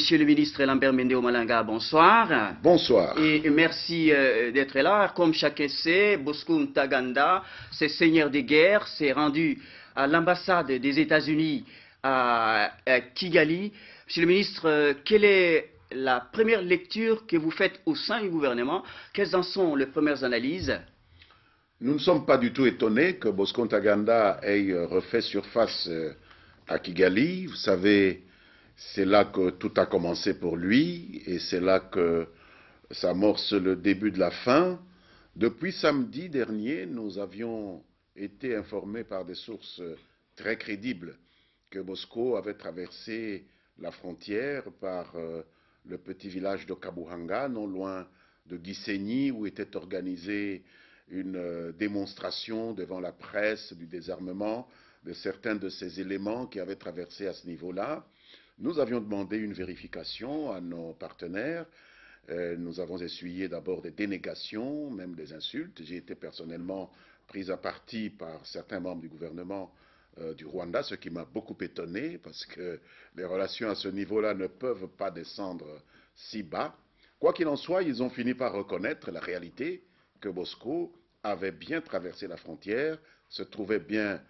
Monsieur le ministre Lambert Mende Omalanga, bonsoir. Bonsoir. Et merci d'être là. Comme chacun sait, Bosco Ntaganda, ce seigneur de guerre, s'est rendu à l'ambassade des États-Unis à Kigali. Monsieur le ministre, quelle est la première lecture que vous faites au sein du gouvernement? Quelles en sont les premières analyses? Nous ne sommes pas du tout étonnés que Bosco Ntaganda ait refait surface à Kigali. Vous savez, c'est là que tout a commencé pour lui et c'est là que s'amorce le début de la fin. Depuis samedi dernier, nous avions été informés par des sources très crédibles que Bosco avait traversé la frontière par le petit village de Kabuhanga, non loin de Gisenyi, où était organisée une démonstration devant la presse du désarmement de certains de ces éléments qui avaient traversé à ce niveau-là. Nous avions demandé une vérification à nos partenaires. Nous avons essuyé d'abord des dénégations, même des insultes. J'ai été personnellement pris à partie par certains membres du gouvernement du Rwanda, ce qui m'a beaucoup étonné, parce que les relations à ce niveau-là ne peuvent pas descendre si bas. Quoi qu'il en soit, ils ont fini par reconnaître la réalité que Bosco avait bien traversé la frontière, se trouvait bien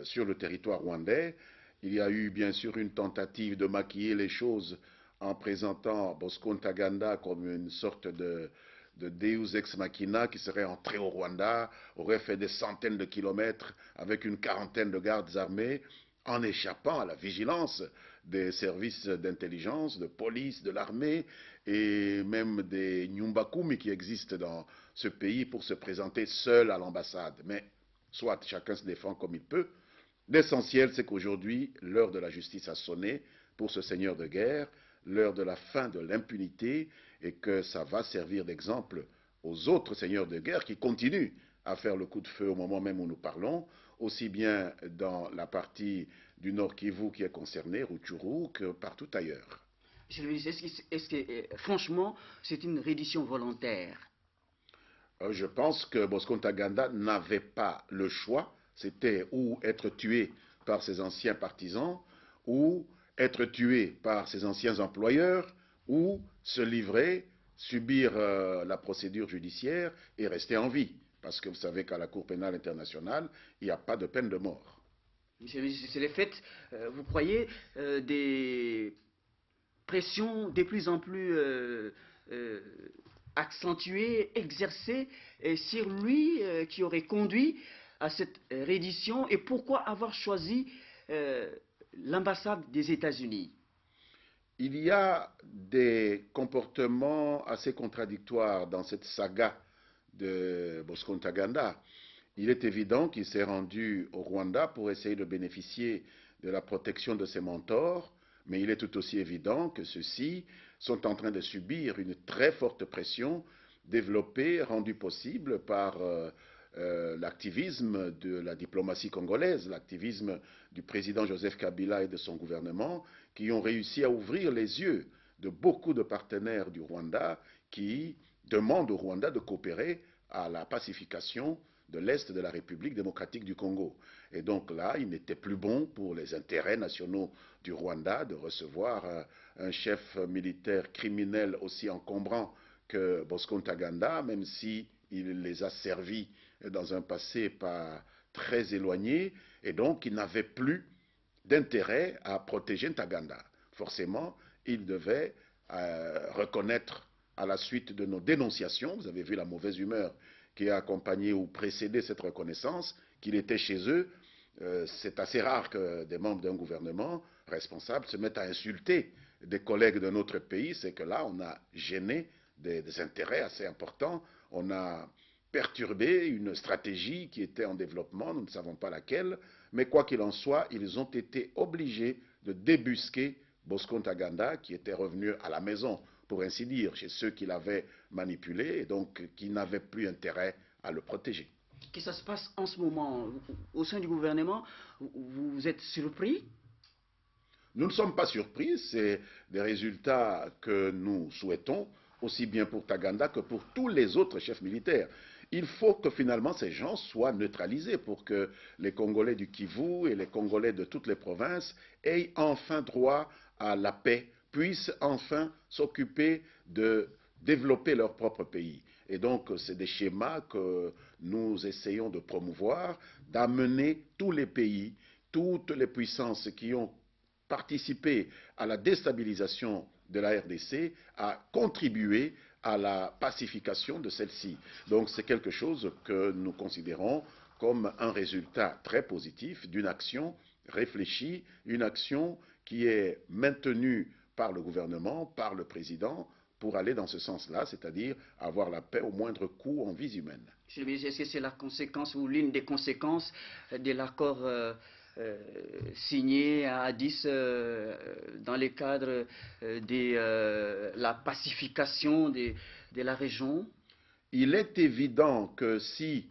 sur le territoire rwandais. Il y a eu bien sûr une tentative de maquiller les choses en présentant Bosco Ntaganda comme une sorte de Deus ex machina qui serait entré au Rwanda, aurait fait des centaines de kilomètres avec une quarantaine de gardes armés, en échappant à la vigilance des services d'intelligence, de police, de l'armée et même des Nyumbakumi qui existent dans ce pays pour se présenter seul à l'ambassade. Mais soit chacun se défend comme il peut. L'essentiel, c'est qu'aujourd'hui, l'heure de la justice a sonné pour ce seigneur de guerre, l'heure de la fin de l'impunité, et que ça va servir d'exemple aux autres seigneurs de guerre qui continuent à faire le coup de feu au moment même où nous parlons, aussi bien dans la partie du Nord Kivu qui est concernée, Rutshuru, que partout ailleurs. Monsieur le ministre, est-ce que franchement, c'est une reddition volontaire? Je pense que Bosco Ntaganda n'avait pas le choix. C'était ou être tué par ses anciens partisans, ou être tué par ses anciens employeurs, ou se livrer, subir la procédure judiciaire et rester en vie. Parce que vous savez qu'à la Cour pénale internationale, il n'y a pas de peine de mort. Monsieur le ministre, c'est les faits, vous croyez, des pressions de plus en plus accentuée, exercée sur lui qui aurait conduit à cette reddition, et pourquoi avoir choisi l'ambassade des États-Unis? Il y a des comportements assez contradictoires dans cette saga de Bosco Ntaganda. Il est évident qu'il s'est rendu au Rwanda pour essayer de bénéficier de la protection de ses mentors, mais il est tout aussi évident que ceux-ci sont en train de subir une très forte pression développée, rendue possible par l'activisme de la diplomatie congolaise, l'activisme du président Joseph Kabila et de son gouvernement, qui ont réussi à ouvrir les yeux de beaucoup de partenaires du Rwanda qui demandent au Rwanda de coopérer à la pacification de l'Est de la République démocratique du Congo. Et donc là, il n'était plus bon pour les intérêts nationaux du Rwanda de recevoir un chef militaire criminel aussi encombrant que Bosco Ntaganda, même s'il les a servis dans un passé pas très éloigné, et donc il n'avait plus d'intérêt à protéger Ntaganda. Forcément, il devait reconnaître à la suite de nos dénonciations, vous avez vu la mauvaise humeur qui a accompagné ou précédé cette reconnaissance, qu'il était chez eux. C'est assez rare que des membres d'un gouvernement responsable se mettent à insulter des collègues de notre pays. C'est que là, on a gêné des intérêts assez importants. On a perturbé une stratégie qui était en développement, nous ne savons pas laquelle, mais quoi qu'il en soit, ils ont été obligés de débusquer Bosco Ntaganda, qui était revenu à la maison, pour ainsi dire, chez ceux qui l'avaient manipulé et donc qui n'avaient plus intérêt à le protéger. Qu'est-ce que ça se passe en ce moment au sein du gouvernement? Vous êtes surpris? Nous ne sommes pas surpris, c'est des résultats que nous souhaitons, aussi bien pour Ntaganda que pour tous les autres chefs militaires. Il faut que finalement ces gens soient neutralisés pour que les Congolais du Kivu et les Congolais de toutes les provinces aient enfin droit à la paix puissent enfin s'occuper de développer leur propre pays. Et donc, c'est des schémas que nous essayons de promouvoir, d'amener tous les pays, toutes les puissances qui ont participé à la déstabilisation de la RDC à contribuer à la pacification de celle-ci. Donc, c'est quelque chose que nous considérons comme un résultat très positif d'une action réfléchie, une action qui est maintenue par le gouvernement, par le président, pour aller dans ce sens-là, c'est-à-dire avoir la paix au moindre coût en vies humaines. Est-ce que c'est la conséquence ou l'une des conséquences de l'accord signé à Addis dans le cadre de la pacification de la région? Il est évident que si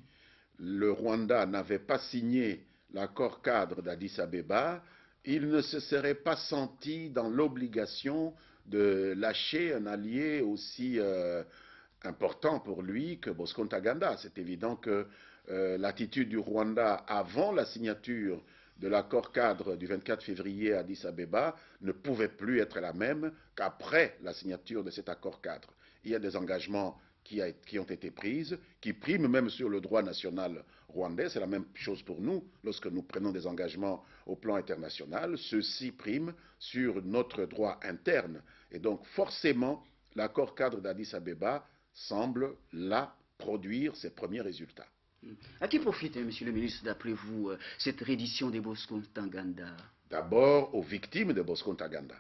le Rwanda n'avait pas signé l'accord cadre d'Addis Abeba, il ne se serait pas senti dans l'obligation de lâcher un allié aussi important pour lui que Bosco Ntaganda. C'est évident que l'attitude du Rwanda avant la signature de l'accord cadre du 24 février à Addis Abeba ne pouvait plus être la même qu'après la signature de cet accord cadre. Il y a des engagements qui ont été prises, qui priment même sur le droit national rwandais. C'est la même chose pour nous. Lorsque nous prenons des engagements au plan international, ceux-ci priment sur notre droit interne. Et donc, forcément, l'accord cadre d'Addis Abeba semble là produire ses premiers résultats. À qui profite, monsieur le ministre, d'après vous, cette reddition des Bosco Ntaganda? D'abord aux victimes de Bosco Ntaganda,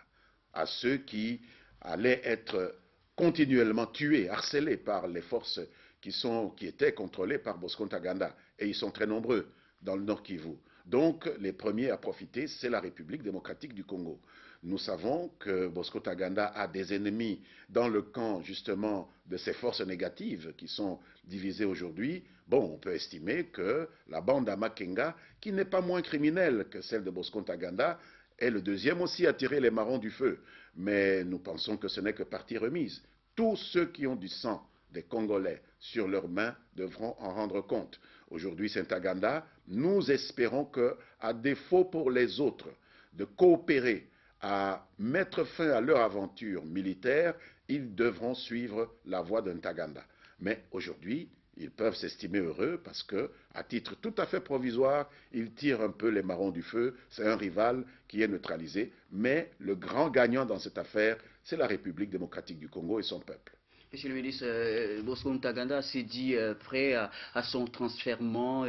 à ceux qui allaient être continuellement tués, harcelés par les forces qui étaient contrôlées par Bosco Ntaganda. Et ils sont très nombreux dans le Nord Kivu. Donc, les premiers à profiter, c'est la République démocratique du Congo. Nous savons que Bosco Ntaganda a des ennemis dans le camp, justement, de ces forces négatives qui sont divisées aujourd'hui. Bon, on peut estimer que la bande à Makenga, qui n'est pas moins criminelle que celle de Bosco Ntaganda, est le deuxième aussi à tirer les marrons du feu. Mais nous pensons que ce n'est que partie remise. Tous ceux qui ont du sang des Congolais sur leurs mains devront en rendre compte. Aujourd'hui, c'est Ntaganda. Nous espérons que, à défaut pour les autres de coopérer à mettre fin à leur aventure militaire, ils devront suivre la voie de Ntaganda. Mais aujourd'hui, ils peuvent s'estimer heureux parce que, à titre tout à fait provisoire, ils tirent un peu les marrons du feu. C'est un rival qui est neutralisé. Mais le grand gagnant dans cette affaire, c'est la République démocratique du Congo et son peuple. Monsieur le ministre, Bosco Ntaganda s'est dit prêt à son transfèrement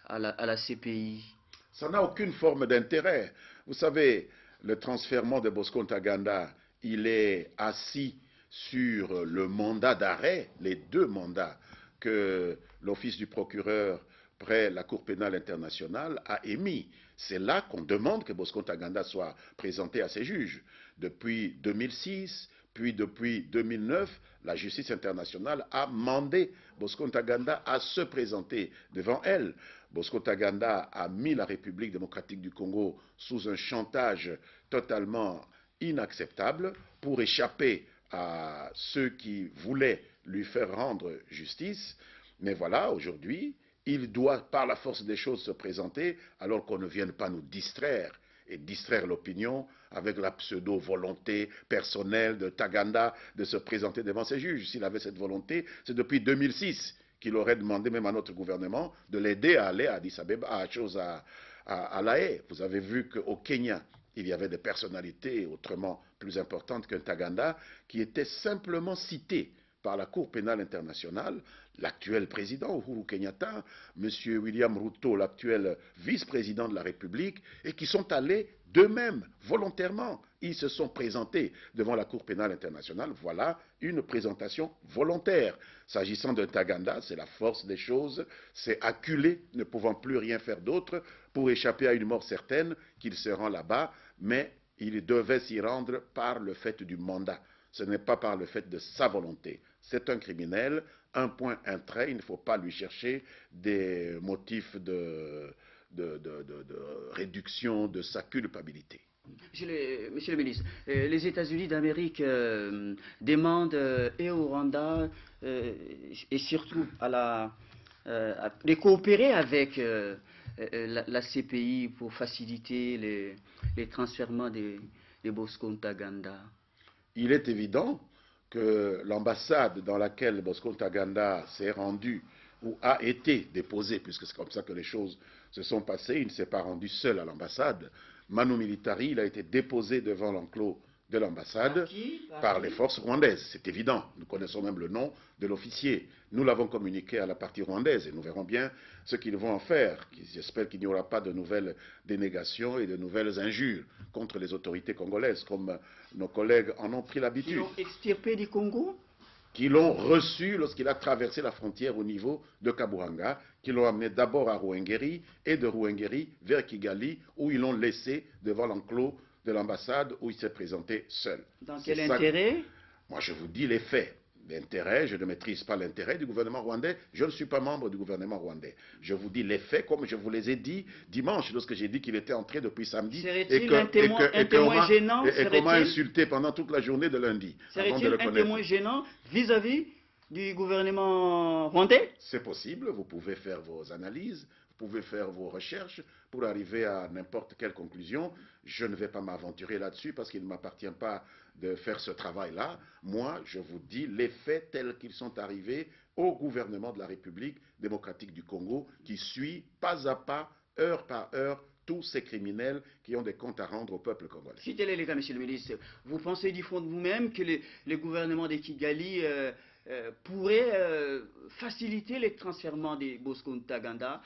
à la CPI. Ça n'a aucune forme d'intérêt. Vous savez, le transfèrement de Bosco Ntaganda, il est assis sur le mandat d'arrêt, les deux mandats que l'Office du procureur près la Cour pénale internationale a émis. C'est là qu'on demande que Bosco Ntaganda soit présenté à ses juges. Depuis 2006, puis depuis 2009, la justice internationale a mandé Bosco Ntaganda à se présenter devant elle. Bosco Ntaganda a mis la République démocratique du Congo sous un chantage totalement inacceptable pour échapper à ceux qui voulaient lui faire rendre justice. Mais voilà, aujourd'hui, il doit par la force des choses se présenter alors qu'on ne vienne pas nous distraire et distraire l'opinion avec la pseudo-volonté personnelle de Ntaganda de se présenter devant ses juges. S'il avait cette volonté, c'est depuis 2006 qu'il aurait demandé même à notre gouvernement de l'aider à aller à Addis Abeba, à La Haye. Vous avez vu qu'au Kenya, il y avait des personnalités autrement plus importantes que Ntaganda qui étaient simplement citées par la Cour pénale internationale, l'actuel président Uhuru Kenyatta, M. William Ruto, l'actuel vice-président de la République, et qui sont allés d'eux-mêmes, volontairement. Ils se sont présentés devant la Cour pénale internationale. Voilà une présentation volontaire. S'agissant de Ntaganda, c'est la force des choses, c'est acculé, ne pouvant plus rien faire d'autre, pour échapper à une mort certaine, qu'il se rend là-bas, mais il devait s'y rendre par le fait du mandat. Ce n'est pas par le fait de sa volonté. C'est un criminel, un point, un trait, il ne faut pas lui chercher des motifs de réduction de sa culpabilité. Monsieur le ministre, les États-Unis d'Amérique demandent et au Rwanda et surtout de coopérer avec la CPI pour faciliter les transfèrements de Bosco Ntaganda. Il est évident que l'ambassade dans laquelle Bosco Ntaganda s'est rendu ou a été déposé, puisque c'est comme ça que les choses se sont passées, il ne s'est pas rendu seul à l'ambassade. Manu Militari, il a été déposé devant l'enclos de l'ambassade par les forces rwandaises. C'est évident, nous connaissons même le nom de l'officier. Nous l'avons communiqué à la partie rwandaise et nous verrons bien ce qu'ils vont en faire. J'espère qu'il n'y aura pas de nouvelles dénégations et de nouvelles injures contre les autorités congolaises, comme nos collègues en ont pris l'habitude. Qui l'ont extirpé du Congo? Qui l'ont reçu lorsqu'il a traversé la frontière au niveau de Kabuhanga, qui l'ont amené d'abord à Ruhengeri et de Ruhengeri vers Kigali, où ils l'ont laissé devant l'enclos de l'ambassade où il s'est présenté seul. Dans quel intérêt? Moi, je vous dis les faits. L'intérêt, je ne maîtrise pas l'intérêt du gouvernement rwandais. Je ne suis pas membre du gouvernement rwandais. Je vous dis les faits comme je vous les ai dit dimanche, lorsque j'ai dit qu'il était entré depuis samedi. Serait-il un témoin gênant? Et qu'on m'a insulté pendant toute la journée de lundi. Serait-il un témoin gênant vis-à-vis du gouvernement rwandais? C'est possible, vous pouvez faire vos analyses, vous pouvez faire vos recherches pour arriver à n'importe quelle conclusion. Je ne vais pas m'aventurer là-dessus parce qu'il ne m'appartient pas de faire ce travail-là. Moi, je vous dis les faits tels qu'ils sont arrivés au gouvernement de la République démocratique du Congo qui suit pas à pas, heure par heure, tous ces criminels qui ont des comptes à rendre au peuple congolais. Si tel est le cas, monsieur le ministre, vous pensez du fond de vous-même que le gouvernement de Kigali pourrait faciliter le transfert des Bosco Ntaganda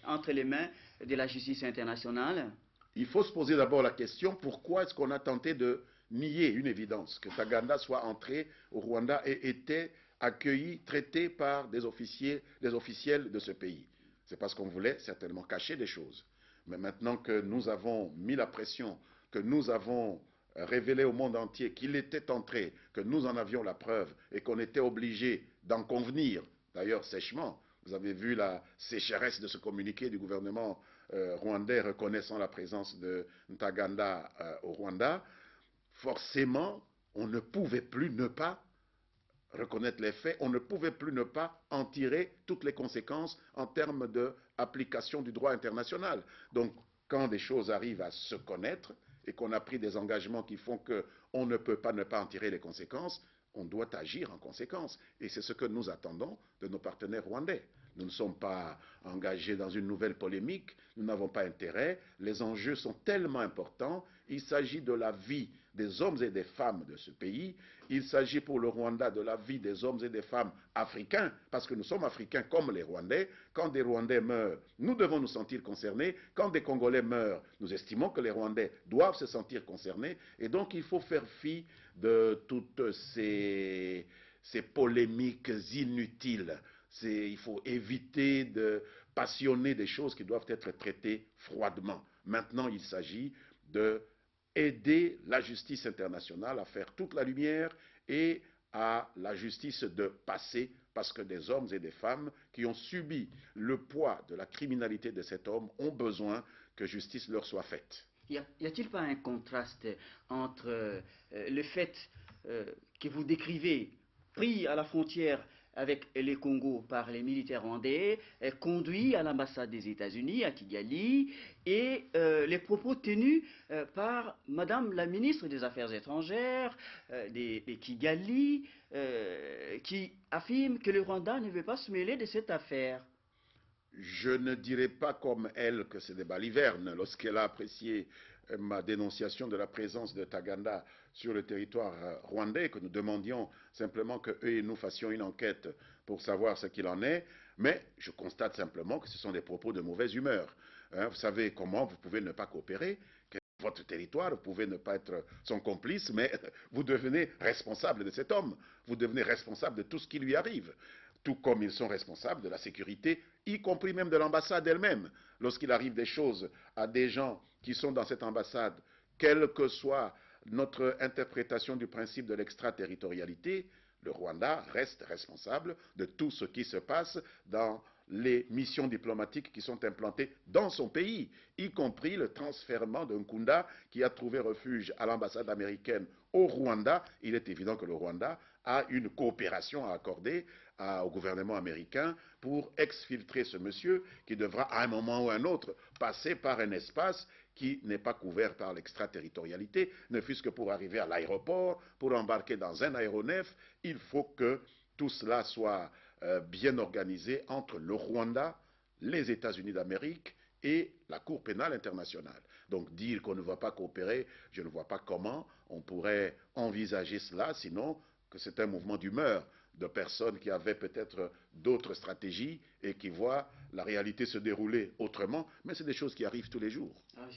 entre les mains de la justice internationale? Il faut se poser d'abord la question, pourquoi est-ce qu'on a tenté de nier une évidence, que Ntaganda soit entré au Rwanda et était accueilli, traité par des officiels de ce pays? C'est parce qu'on voulait certainement cacher des choses. Mais maintenant que nous avons mis la pression, que nous avons révélé au monde entier qu'il était entré, que nous en avions la preuve et qu'on était obligé d'en convenir, d'ailleurs sèchement. Vous avez vu la sécheresse de ce communiqué du gouvernement rwandais reconnaissant la présence de Ntaganda au Rwanda. Forcément, on ne pouvait plus ne pas reconnaître les faits, on ne pouvait plus ne pas en tirer toutes les conséquences en termes d'application du droit international. Donc, quand des choses arrivent à se connaître et qu'on a pris des engagements qui font qu'on ne peut pas ne pas en tirer les conséquences, on doit agir en conséquence. Et c'est ce que nous attendons de nos partenaires rwandais. Nous ne sommes pas engagés dans une nouvelle polémique, nous n'avons pas intérêt. Les enjeux sont tellement importants. Il s'agit de la vie des hommes et des femmes de ce pays. Il s'agit pour le Rwanda de la vie des hommes et des femmes africains, parce que nous sommes africains comme les Rwandais. Quand des Rwandais meurent, nous devons nous sentir concernés. Quand des Congolais meurent, nous estimons que les Rwandais doivent se sentir concernés. Et donc il faut faire fi de toutes ces polémiques inutiles. Il faut éviter de passionner des choses qui doivent être traitées froidement. Maintenant, il s'agit d'aider la justice internationale à faire toute la lumière et à la justice de passer, parce que des hommes et des femmes qui ont subi le poids de la criminalité de cet homme ont besoin que justice leur soit faite. Y a-t-il pas un contraste entre le fait que vous décrivez pris à la frontière avec le Congo par les militaires rwandais, conduit à l'ambassade des États-Unis à Kigali, et les propos tenus par Madame la ministre des Affaires étrangères de Kigali, qui affirme que le Rwanda ne veut pas se mêler de cette affaire? Je ne dirais pas comme elle que c'est des balivernes lorsqu'elle a apprécié ma dénonciation de la présence de Ntaganda sur le territoire rwandais, que nous demandions simplement qu'eux et nous fassions une enquête pour savoir ce qu'il en est, mais je constate simplement que ce sont des propos de mauvaise humeur. Vous savez comment vous pouvez ne pas coopérer, votre territoire, vous pouvez ne pas être son complice, mais vous devenez responsable de cet homme, vous devenez responsable de tout ce qui lui arrive, tout comme ils sont responsables de la sécurité, y compris même de l'ambassade elle-même. Lorsqu'il arrive des choses à des gens qui sont dans cette ambassade, quelle que soit notre interprétation du principe de l'extraterritorialité, le Rwanda reste responsable de tout ce qui se passe dans les missions diplomatiques qui sont implantées dans son pays, y compris le transfèrement de Nkunda qui a trouvé refuge à l'ambassade américaine au Rwanda. Il est évident que le Rwanda a une coopération à accorder au gouvernement américain pour exfiltrer ce monsieur qui devra à un moment ou à un autre passer par un espace qui n'est pas couvert par l'extraterritorialité, ne fût-ce que pour arriver à l'aéroport, pour embarquer dans un aéronef. Il faut que tout cela soit bien organisé entre le Rwanda, les États-Unis d'Amérique et la Cour pénale internationale. Donc dire qu'on ne va pas coopérer, je ne vois pas comment on pourrait envisager cela, sinon que c'est un mouvement d'humeur de personnes qui avaient peut-être d'autres stratégies et qui voient la réalité se dérouler autrement, mais c'est des choses qui arrivent tous les jours. Ah,